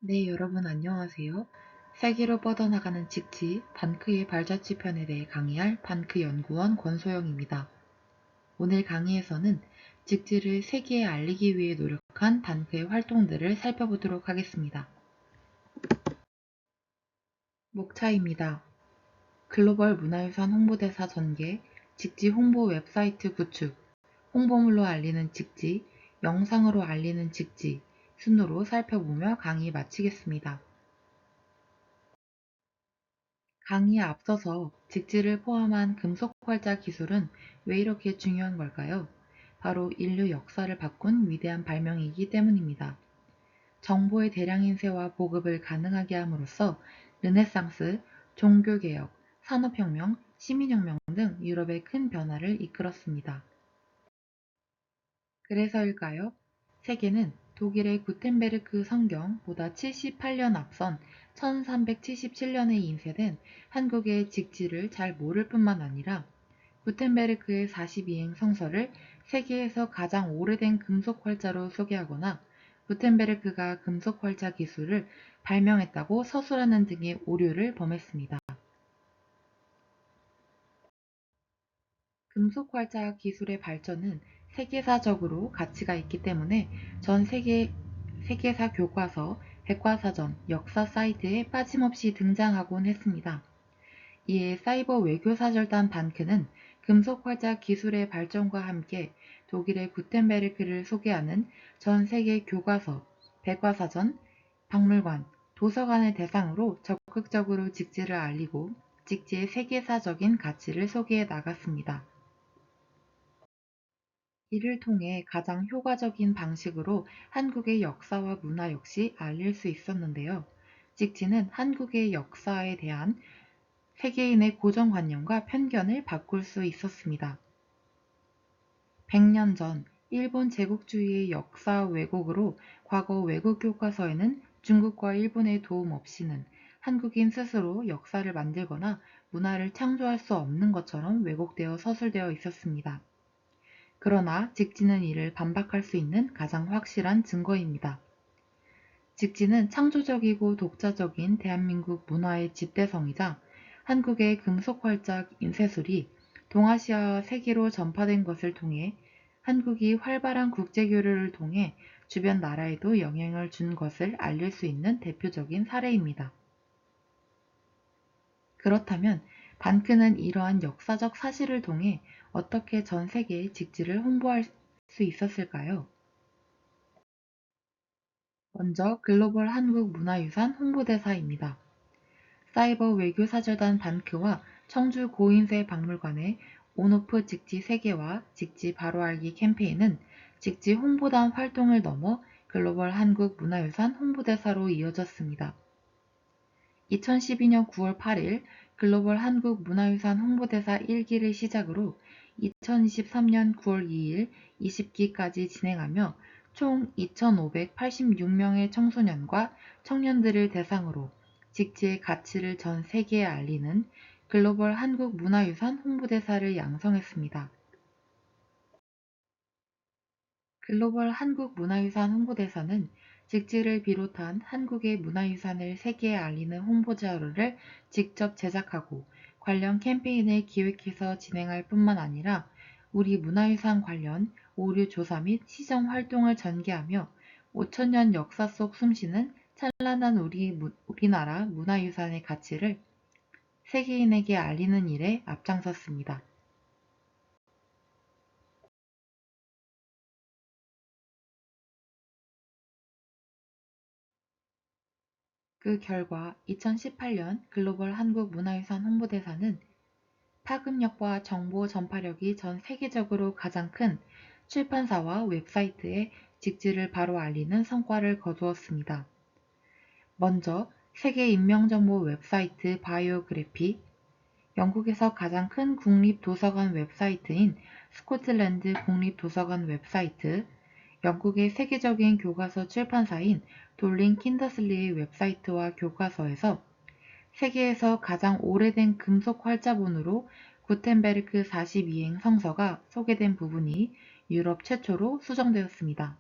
네, 여러분 안녕하세요. 세계로 뻗어나가는 직지, 단크의 발자취 편에 대해 강의할 단크 연구원 권소영입니다. 오늘 강의에서는 직지를 세계에 알리기 위해 노력한 단크의 활동들을 살펴보도록 하겠습니다. 목차입니다. 글로벌 문화유산 홍보대사 전개, 직지 홍보 웹사이트 구축, 홍보물로 알리는 직지, 영상으로 알리는 직지 순으로 살펴보며 강의 마치겠습니다. 강의에 앞서서 직지를 포함한 금속활자 기술은 왜 이렇게 중요한 걸까요? 바로 인류 역사를 바꾼 위대한 발명이기 때문입니다. 정보의 대량인쇄와 보급을 가능하게 함으로써 르네상스, 종교개혁, 산업혁명, 시민혁명 등 유럽의 큰 변화를 이끌었습니다. 그래서일까요? 세계는 독일의 구텐베르크 성경보다 78년 앞선 1377년에 인쇄된 한국의 직지를 잘 모를 뿐만 아니라 구텐베르크의 42행 성서를 세계에서 가장 오래된 금속활자로 소개하거나 구텐베르크가 금속활자 기술을 발명했다고 서술하는 등의 오류를 범했습니다. 금속활자 기술의 발전은 세계사적으로 가치가 있기 때문에 전 세계사 교과서, 백과사전, 역사 사이트에 빠짐없이 등장하곤 했습니다. 이에 사이버 외교사절단 단크는 금속활자 기술의 발전과 함께 독일의 구텐베르크를 소개하는 전 세계 교과서, 백과사전, 박물관, 도서관을 대상으로 적극적으로 직지를 알리고 직지의 세계사적인 가치를 소개해 나갔습니다. 이를 통해 가장 효과적인 방식으로 한국의 역사와 문화 역시 알릴 수 있었는데요. 직지는 한국의 역사에 대한 세계인의 고정관념과 편견을 바꿀 수 있었습니다. 100년 전 일본 제국주의의 역사 왜곡으로 과거 외국 교과서에는 중국과 일본의 도움 없이는 한국인 스스로 역사를 만들거나 문화를 창조할 수 없는 것처럼 왜곡되어 서술되어 있었습니다. 그러나 직지는 이를 반박할 수 있는 가장 확실한 증거입니다. 직지는 창조적이고 독자적인 대한민국 문화의 집대성이자 한국의 금속활자 인쇄술이 동아시아와 세계로 전파된 것을 통해 한국이 활발한 국제교류를 통해 주변 나라에도 영향을 준 것을 알릴 수 있는 대표적인 사례입니다. 그렇다면 단크는 이러한 역사적 사실을 통해 어떻게 전 세계에 직지를 홍보할 수 있었을까요? 먼저 글로벌 한국 문화유산 홍보대사입니다. 사이버 외교사절단 단크와 청주 고인쇄 박물관의 온오프 직지 세계화 직지 바로알기 캠페인은 직지 홍보단 활동을 넘어 글로벌 한국 문화유산 홍보대사로 이어졌습니다. 2012년 9월 8일 글로벌 한국 문화유산 홍보대사 1기를 시작으로 2023년 9월 2일 20기까지 진행하며 총 2,586명의 청소년과 청년들을 대상으로 직지의 가치를 전 세계에 알리는 글로벌 한국 문화유산 홍보대사를 양성했습니다. 글로벌 한국 문화유산 홍보대사는 직지를 비롯한 한국의 문화유산을 세계에 알리는 홍보자료를 직접 제작하고 관련 캠페인을 기획해서 진행할 뿐만 아니라 우리 문화유산 관련 오류 조사 및 시정 활동을 전개하며 5천년 역사 속 숨쉬는 찬란한 우리나라 문화유산의 가치를 세계인에게 알리는 일에 앞장섰습니다. 그 결과 2018년 글로벌 한국 문화유산 홍보대사는 파급력과 정보 전파력이 전 세계적으로 가장 큰 출판사와 웹사이트에 직지를 바로 알리는 성과를 거두었습니다. 먼저 세계 인명정보 웹사이트 바이오그래피, 영국에서 가장 큰 국립도서관 웹사이트인 스코틀랜드 국립도서관 웹사이트, 영국의 세계적인 교과서 출판사인 돌린 킨더슬리의 웹사이트와 교과서에서 세계에서 가장 오래된 금속 활자본으로 구텐베르크 42행 성서가 소개된 부분이 유럽 최초로 수정되었습니다.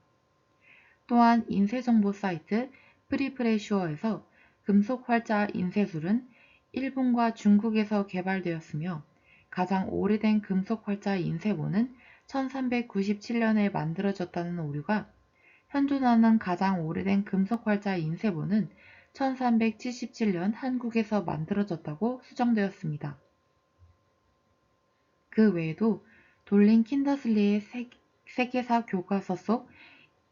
또한 인쇄정보 사이트 프리프레슈어에서 금속 활자 인쇄술은 일본과 중국에서 개발되었으며 가장 오래된 금속 활자 인쇄본은 1397년에 만들어졌다는 오류가 현존하는 가장 오래된 금속 활자 인쇄본은 1377년 한국에서 만들어졌다고 수정되었습니다. 그 외에도 돌린 킨더슬리의 세계사 교과서 속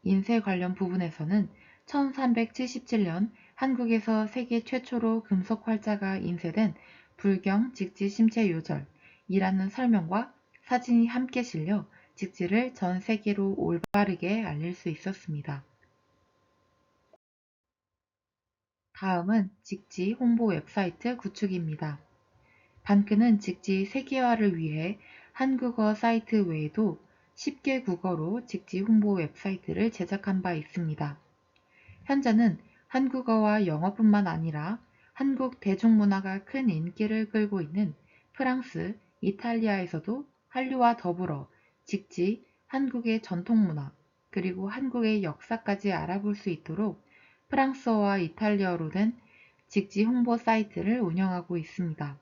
인쇄 관련 부분에서는 1377년 한국에서 세계 최초로 금속 활자가 인쇄된 불경 직지 심체 요절이라는 설명과 사진이 함께 실려 직지를 전 세계로 올바르게 알릴 수 있었습니다. 다음은 직지 홍보 웹사이트 구축입니다. 반크는 직지 세계화를 위해 한국어 사이트 외에도 10개 국어로 직지 홍보 웹사이트를 제작한 바 있습니다. 현재는 한국어와 영어뿐만 아니라 한국 대중문화가 큰 인기를 끌고 있는 프랑스, 이탈리아에서도 한류와 더불어 직지, 한국의 전통문화, 그리고 한국의 역사까지 알아볼 수 있도록 프랑스어와 이탈리아어로 된 직지 홍보 사이트를 운영하고 있습니다.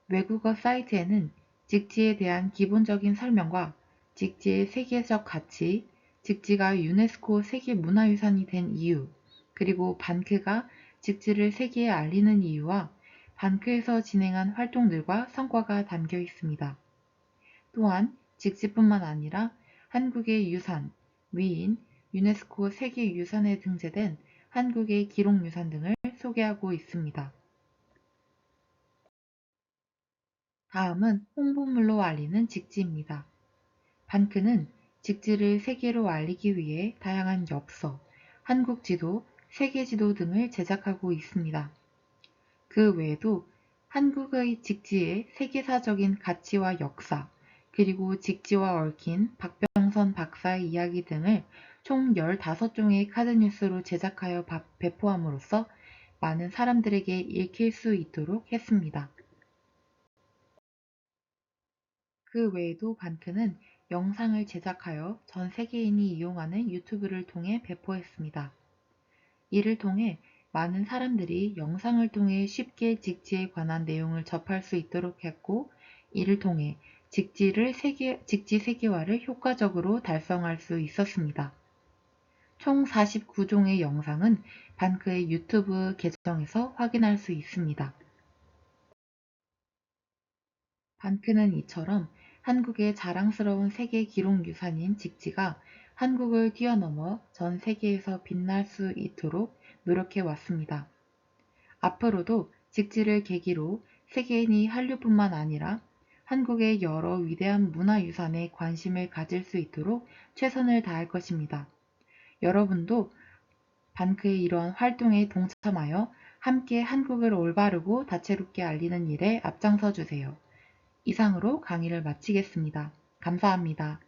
외국어 사이트에는 직지에 대한 기본적인 설명과 직지의 세계적 가치, 직지가 유네스코 세계문화유산이 된 이유, 그리고 반크가 직지를 세계에 알리는 이유와 반크에서 진행한 활동들과 성과가 담겨 있습니다. 또한 직지뿐만 아니라 한국의 유산, 위인, 유네스코 세계유산에 등재된 한국의 기록유산 등을 소개하고 있습니다. 다음은 홍보물로 알리는 직지입니다. 반크는 직지를 세계로 알리기 위해 다양한 엽서, 한국지도, 세계지도 등을 제작하고 있습니다. 그 외에도 한국의 직지의 세계사적인 가치와 역사, 그리고 직지와 얽힌 박병선 박사의 이야기 등을 총 15종의 카드뉴스로 제작하여 배포함으로써 많은 사람들에게 읽힐 수 있도록 했습니다. 그 외에도 반크는 영상을 제작하여 전 세계인이 이용하는 유튜브를 통해 배포했습니다. 이를 통해 많은 사람들이 영상을 통해 쉽게 직지에 관한 내용을 접할 수 있도록 했고, 이를 통해 직지 세계화를 효과적으로 달성할 수 있었습니다. 총 49종의 영상은 반크의 유튜브 계정에서 확인할 수 있습니다. 반크는 이처럼 한국의 자랑스러운 세계 기록유산인 직지가 한국을 뛰어넘어 전 세계에서 빛날 수 있도록 노력해 왔습니다. 앞으로도 직지를 계기로 세계인이 한류뿐만 아니라 한국의 여러 위대한 문화유산에 관심을 가질 수 있도록 최선을 다할 것입니다. 여러분도 반크의 이러한 활동에 동참하여 함께 한국을 올바르고 다채롭게 알리는 일에 앞장서 주세요. 이상으로 강의를 마치겠습니다. 감사합니다.